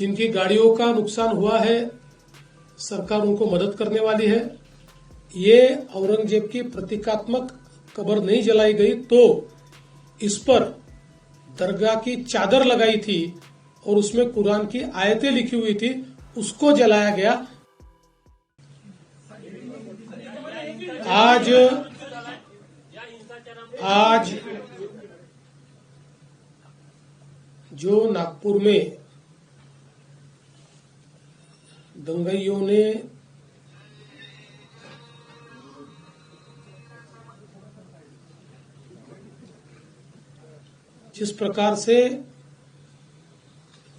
जिनकी गाड़ियों का नुकसान हुआ है, सरकार उनको मदद करने वाली है। ये औरंगजेब की प्रतीकात्मक कब्र नहीं जलाई गई तो इस पर दरगाह की चादर लगाई थी और उसमें कुरान की आयतें लिखी हुई थी, उसको जलाया गया। आज जो नागपुर में दंगाइयों ने जिस प्रकार से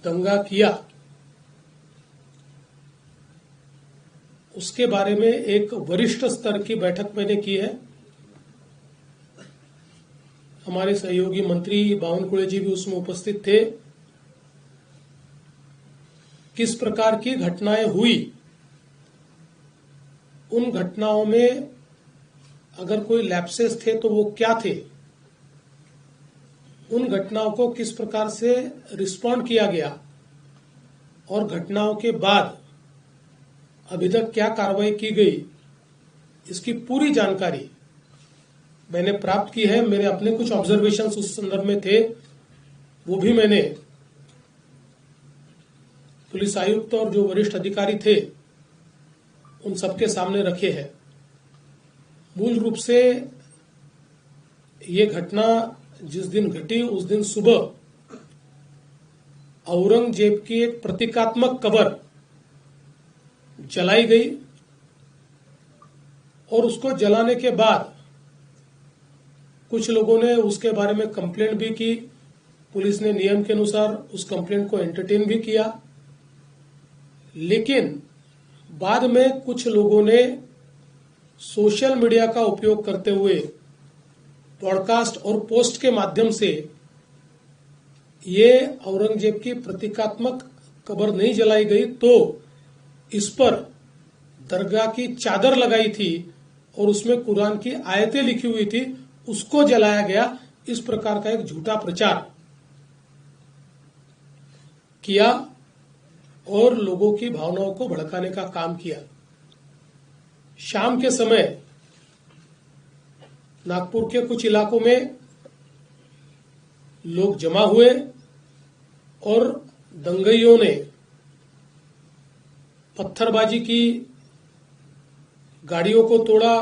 दंगा किया, उसके बारे में एक वरिष्ठ स्तर की बैठक मैंने की है। हमारे सहयोगी मंत्री बावनकुळे जी भी उसमें उपस्थित थे। किस प्रकार की घटनाएं हुई, उन घटनाओं में अगर कोई लैप्सेस थे तो वो क्या थे, उन घटनाओं को किस प्रकार से रिस्पॉन्ड किया गया और घटनाओं के बाद अभी तक क्या कार्रवाई की गई, इसकी पूरी जानकारी मैंने प्राप्त की है। मेरे अपने कुछ ऑब्जर्वेशंस उस संदर्भ में थे, वो भी मैंने पुलिस आयुक्त और जो वरिष्ठ अधिकारी थे उन सबके सामने रखे हैं। मूल रूप से ये घटना जिस दिन घटी उस दिन सुबह औरंगजेब की एक प्रतीकात्मक कब्र जलाई गई और उसको जलाने के बाद कुछ लोगों ने उसके बारे में कंप्लेंट भी की। पुलिस ने नियम के अनुसार उस कंप्लेंट को एंटरटेन भी किया, लेकिन बाद में कुछ लोगों ने सोशल मीडिया का उपयोग करते हुए पॉडकास्ट और पोस्ट के माध्यम से ये औरंगजेब की प्रतीकात्मक कब्र नहीं जलाई गई तो इस पर दरगाह की चादर लगाई थी और उसमें कुरान की आयतें लिखी हुई थी, उसको जलाया गया। इस प्रकार का एक झूठा प्रचार किया और लोगों की भावनाओं को भड़काने का काम किया। शाम के समय नागपुर के कुछ इलाकों में लोग जमा हुए और दंगाइयों ने पत्थरबाजी की, गाड़ियों को तोड़ा,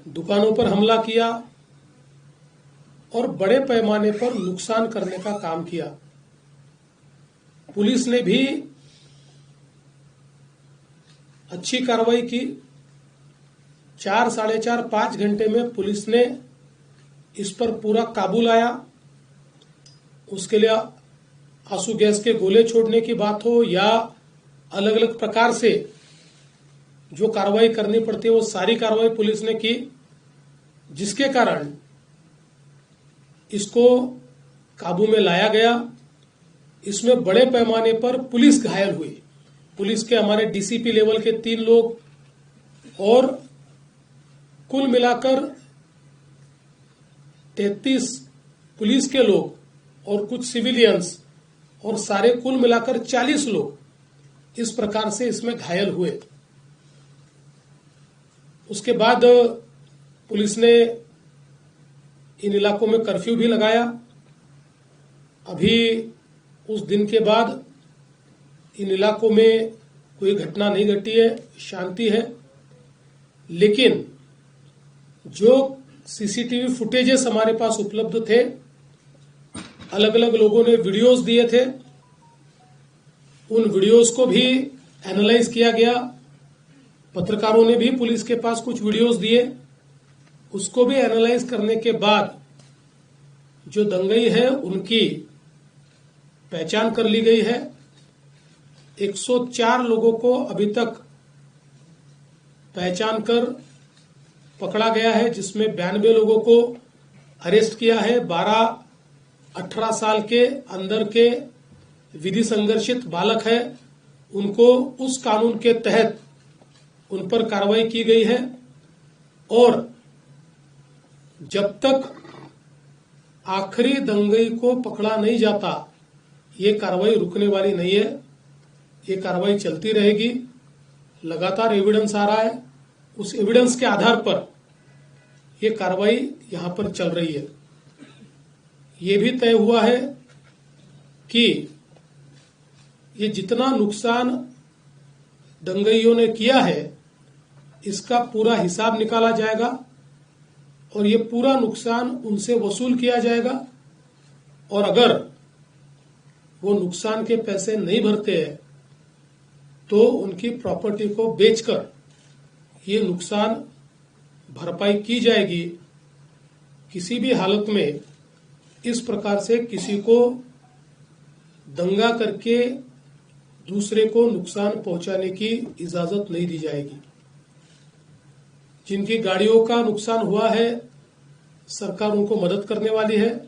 दुकानों पर हमला किया और बड़े पैमाने पर नुकसान करने का काम किया। पुलिस ने भी अच्छी कार्रवाई की। 4, साढ़े 4, 5 घंटे में पुलिस ने इस पर पूरा काबू लाया। उसके लिए आंसू गैस के गोले छोड़ने की बात हो या अलग अलग प्रकार से जो कार्रवाई करनी पड़ती है वो सारी कार्रवाई पुलिस ने की, जिसके कारण इसको काबू में लाया गया। इसमें बड़े पैमाने पर पुलिस घायल हुई। पुलिस के हमारे डीसीपी लेवल के 3 लोग और कुल मिलाकर 33 पुलिस के लोग और कुछ सिविलियंस और सारे कुल मिलाकर 40 लोग इस प्रकार से इसमें घायल हुए। उसके बाद पुलिस ने इन इलाकों में कर्फ्यू भी लगाया। अभी उस दिन के बाद इन इलाकों में कोई घटना नहीं घटी है, शांति है। लेकिन जो सीसीटीवी फुटेजेस हमारे पास उपलब्ध थे, अलग अलग लोगों ने वीडियोस दिए थे, उन वीडियोस को भी एनालाइज किया गया। पत्रकारों ने भी पुलिस के पास कुछ वीडियोस दिए, उसको भी एनालाइज करने के बाद जो दंगाई है उनकी पहचान कर ली गई है। 104 लोगों को अभी तक पहचान कर पकड़ा गया है, जिसमें 92 लोगों को अरेस्ट किया है। 12-18 साल के अंदर के विधि संघर्षित बालक है, उनको उस कानून के तहत उन पर कार्रवाई की गई है। और जब तक आखिरी दंगई को पकड़ा नहीं जाता, ये कार्रवाई रुकने वाली नहीं है, ये कार्रवाई चलती रहेगी। लगातार एविडेंस आ रहा है, उस एविडेंस के आधार पर ये कार्रवाई यहां पर चल रही है। ये भी तय हुआ है कि ये जितना नुकसान दंगइयों ने किया है इसका पूरा हिसाब निकाला जाएगा और ये पूरा नुकसान उनसे वसूल किया जाएगा। और अगर वो नुकसान के पैसे नहीं भरते हैं तो उनकी प्रॉपर्टी को बेचकर ये नुकसान भरपाई की जाएगी। किसी भी हालत में इस प्रकार से किसी को दंगा करके दूसरे को नुकसान पहुंचाने की इजाजत नहीं दी जाएगी। जिनकी गाड़ियों का नुकसान हुआ है सरकार उनको मदद करने वाली है।